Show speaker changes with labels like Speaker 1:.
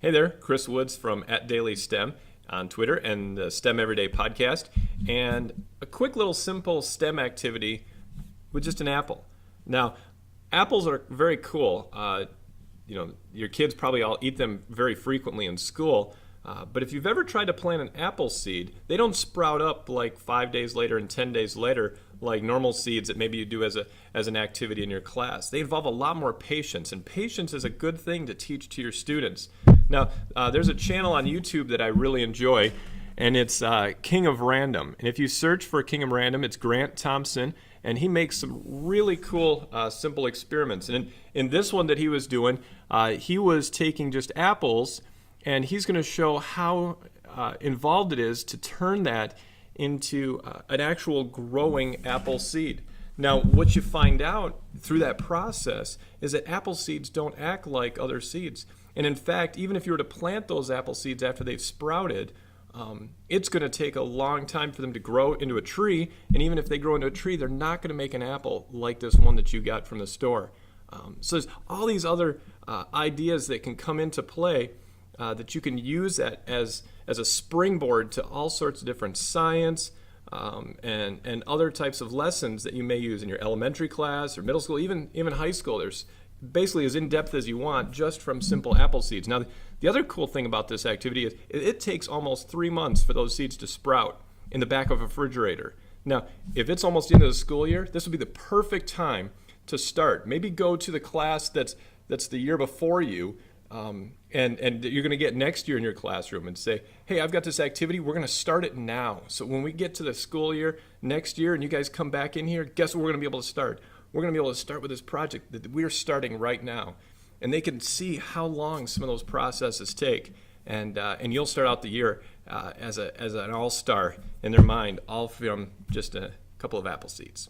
Speaker 1: Hey there, Chris Woods from @DailySTEM on Twitter and the STEM Everyday podcast, and a quick little simple STEM activity with just an apple. Now, apples are very cool. Your kids probably all eat them very frequently in school, but if you've ever tried to plant an apple seed, they don't sprout up like 5 days later and 10 days later like normal seeds that maybe you do as an activity in your class. They involve a lot more patience, and patience is a good thing to teach to your students. Now, there's a channel on YouTube that I really enjoy, and it's King of Random. And if you search for King of Random, it's Grant Thompson, and he makes some really cool, simple experiments. And in this one that he was doing, he was taking just apples, and he's going to show how involved it is to turn that into an actual growing apple seed. Now, what you find out through that process is that apple seeds don't act like other seeds. And in fact, even if you were to plant those apple seeds after they've sprouted, it's going to take a long time for them to grow into a tree. And even if they grow into a tree, they're not going to make an apple like this one that you got from the store. So there's all these other ideas that can come into play that you can use that as a springboard to all sorts of different science and other types of lessons that you may use in your elementary class or middle school, even high school. There's basically as in-depth as you want just from simple apple seeds. Now, the other cool thing about this activity is it takes almost 3 months for those seeds to sprout in the back of a refrigerator. Now, if it's almost into the school year, this would be the perfect time to start. Maybe go to the class that's the year before you, and you're going to get next year in your classroom and say, hey, I've got this activity. We're going to start it now. So when we get to the school year next year and you guys come back in here, guess what we're going to be able to start? We're going to be able to start with this project that we're starting right now. And they can see how long some of those processes take. And you'll start out the year as an all-star in their mind, all from just a couple of apple seeds.